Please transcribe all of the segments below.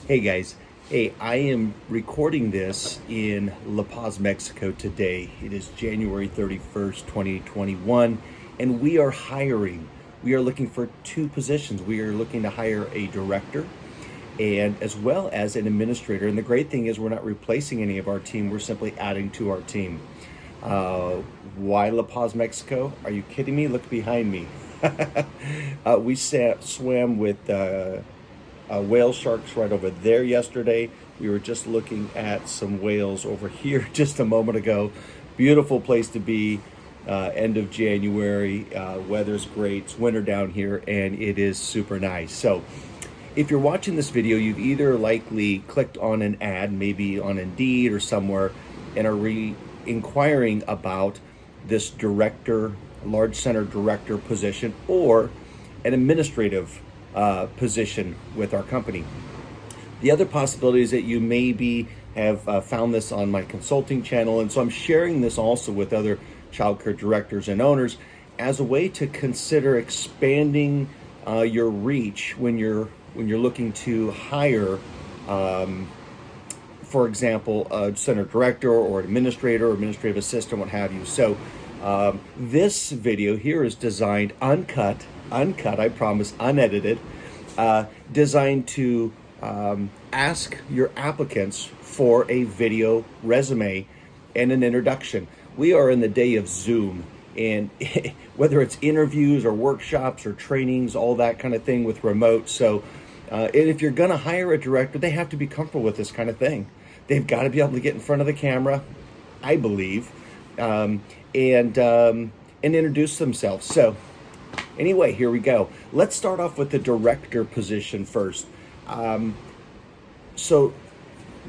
Hey guys, hey, I am recording this in La Paz, Mexico today. It is January 31st, 2021, and we are hiring. We are looking for two positions. We are looking to hire a director and as well as an administrator. And the great thing is we're not replacing any of our team, we're simply adding to our team. Uh, why La Paz, Mexico? Are you kidding me? Look behind me. We swam with whale sharks right over there yesterday. We were just looking at some whales over here just a moment ago. Beautiful place to be. End of January. Weather's great. It's winter down here and it is super nice. So if you're watching this video, you've either likely clicked on an ad, maybe on Indeed or somewhere, and are inquiring about this director, large center director position, or an administrative position with our company. The other possibility is that you maybe have found this on my consulting channel, and so I'm sharing this also with other childcare directors and owners as a way to consider expanding your reach when you're looking to hire, for example, a center director or administrator or administrative assistant, what have you. So this video here is designed uncut, I promise, unedited, designed to ask your applicants for a video resume and an introduction. We are in the day of Zoom, and whether it's interviews or workshops or trainings, all that kind of thing with remote. So and if you're going to hire a director, they have to be comfortable with this kind of thing. They've got to be able to get in front of the camera, I believe, and introduce themselves. So anyway, here we go. Let's start off with the director position first. So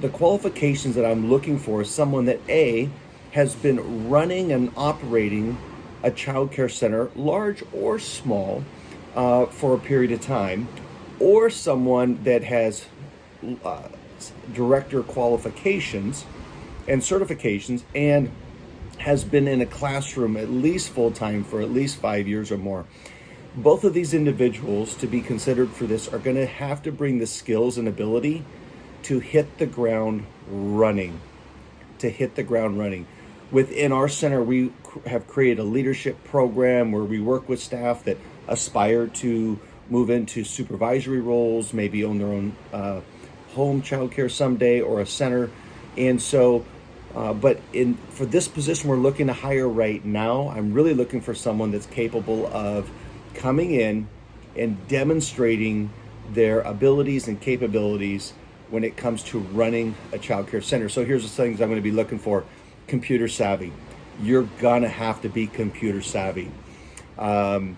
the qualifications that I'm looking for is someone that has been running and operating a child care center, large or small, for a period of time, or someone that has director qualifications and certifications and has been in a classroom at least full-time for at least 5 years or more. Both of these individuals, to be considered for this, are going to have to bring the skills and ability to hit the ground running. Within our center, we have created a leadership program where we work with staff that aspire to move into supervisory roles, maybe own their own home childcare someday or a center. And so, for this position we're looking to hire right now, I'm really looking for someone that's capable of coming in and demonstrating their abilities and capabilities when it comes to running a childcare center. So here's the things I'm going to be looking for. Computer savvy. You're going to have to be computer savvy. And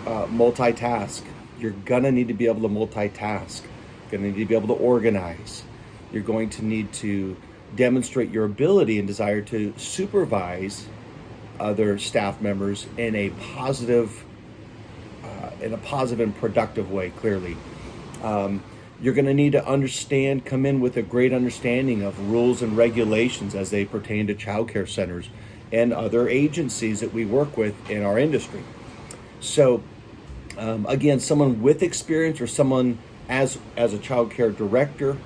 multitask. You're going to need to be able to multitask. You're going to need to be able to organize. You're going to need to demonstrate your ability and desire to supervise other staff members in a positive and productive way, clearly. You're going to need to come in with a great understanding of rules and regulations as they pertain to childcare centers and other agencies that we work with in our industry. So, again, someone with experience or someone as a childcare director,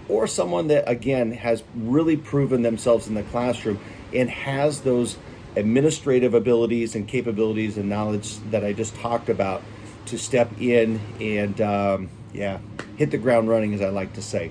or someone that, again, has really proven themselves in the classroom and has those administrative abilities and capabilities and knowledge that I just talked about to step in and, hit the ground running, as I like to say.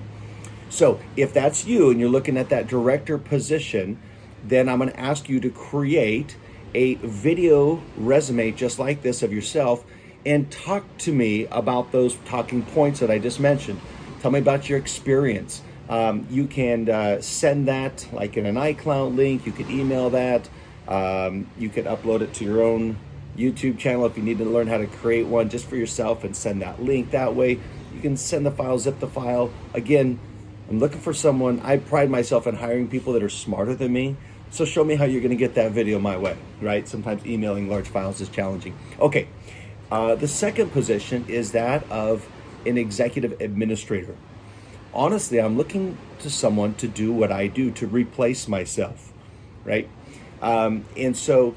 So if that's you and you're looking at that director position, then I'm going to ask you to create a video resume just like this of yourself and talk to me about those talking points that I just mentioned. Tell me about your experience. You can send that like in an iCloud link. You could email that. You could upload it to your own YouTube channel if you need to learn how to create one just for yourself and send that link that way. You can send the file, zip the file. Again, I'm looking for someone. I pride myself in hiring people that are smarter than me. So show me how you're going to get that video my way, right? Sometimes emailing large files is challenging. Okay, the second position is that of an executive administrator. Honestly, I'm looking to someone to do what I do, to replace myself, right? And so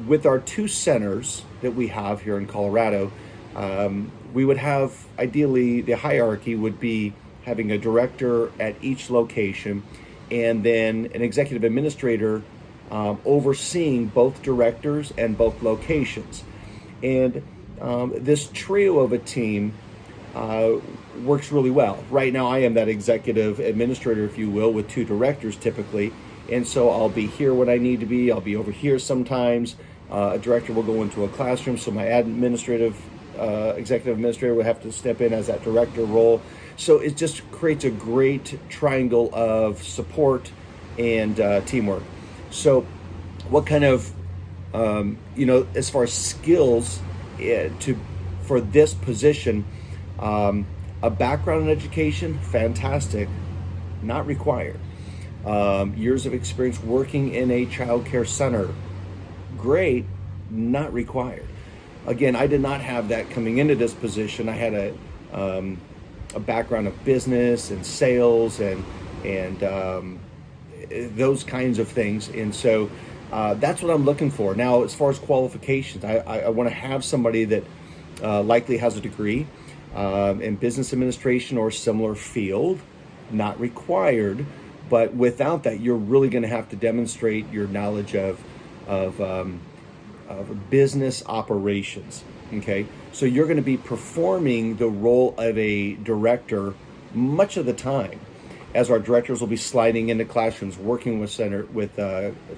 with our two centers that we have here in Colorado, We would have, ideally, the hierarchy would be having a director at each location and then an executive administrator overseeing both directors and both locations. And this trio of a team works really well. Right now, I am that executive administrator, if you will, with two directors typically. And so I'll be here when I need to be. I'll be over here sometimes. A director will go into a classroom, so my executive administrator will have to step in as that director role. So it just creates a great triangle of support and teamwork. So what kind of, as far as skills for this position, a background in education, fantastic, not required. Years of experience working in a child care center, great, not required. Again, I did not have that coming into this position. I had a background of business and sales and those kinds of things, and so that's what I'm looking for. Now, as far as qualifications, I want to have somebody that likely has a degree in business administration or similar field, not required. But without that, you're really going to have to demonstrate your knowledge of business operations. Okay, so you're going to be performing the role of a director much of the time, as our directors will be sliding into classrooms, working with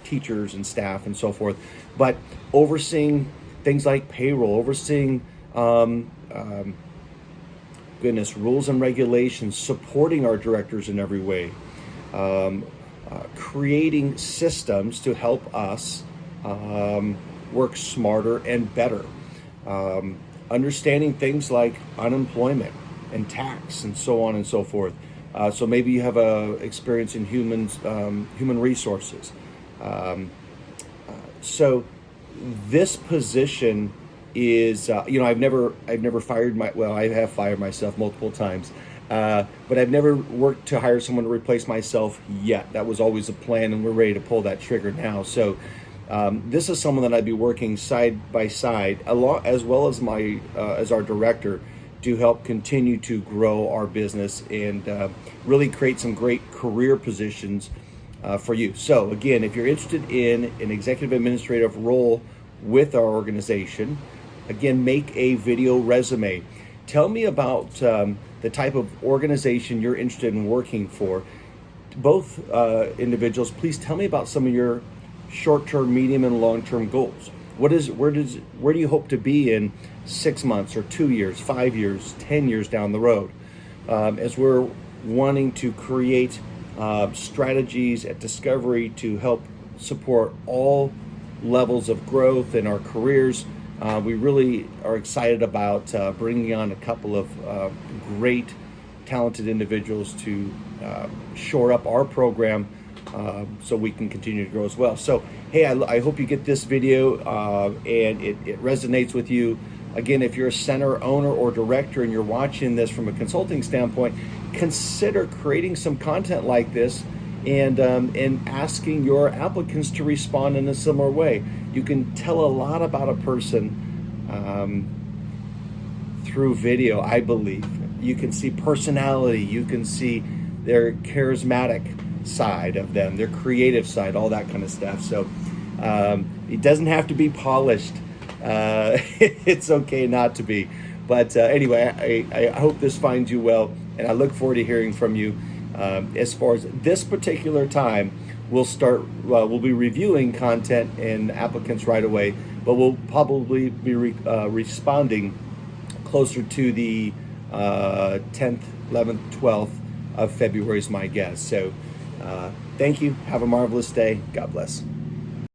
teachers and staff and so forth, but overseeing things like payroll, overseeing rules and regulations, supporting our directors in every way, creating systems to help us work smarter and better, understanding things like unemployment and tax and so on and so forth. So maybe you have experience in human resources. So this position is, I've never fired I have fired myself multiple times, but I've never worked to hire someone to replace myself yet. That was always a plan, and we're ready to pull that trigger now. So this is someone that I'd be working side by side, as well as as our director, to help continue to grow our business and really create some great career positions for you. So again, if you're interested in an executive administrative role with our organization, again, make a video resume. Tell me about the type of organization you're interested in working for. Both individuals, please tell me about some of your short-term, medium, and long-term goals. Where do you hope to be in 6 months or 2 years, 5 years, 10 years down the road? As we're wanting to create strategies at Discovery to help support all levels of growth in our careers, we really are excited about bringing on a couple of great, talented individuals to shore up our program so we can continue to grow as well. So, hey, I hope you get this video and it resonates with you. Again, if you're a center owner or director and you're watching this from a consulting standpoint, consider creating some content like this and asking your applicants to respond in a similar way. You can tell a lot about a person through video, I believe. You can see personality, you can see their charismatic side of them, their creative side, all that kind of stuff. So it doesn't have to be polished. It's okay not to be. But anyway, I hope this finds you well, and I look forward to hearing from you. As far as this particular time, we'll be reviewing content and applicants right away, but we'll probably be responding closer to the 10th, 11th, 12th of February is my guess. So thank you. Have a marvelous day. God bless.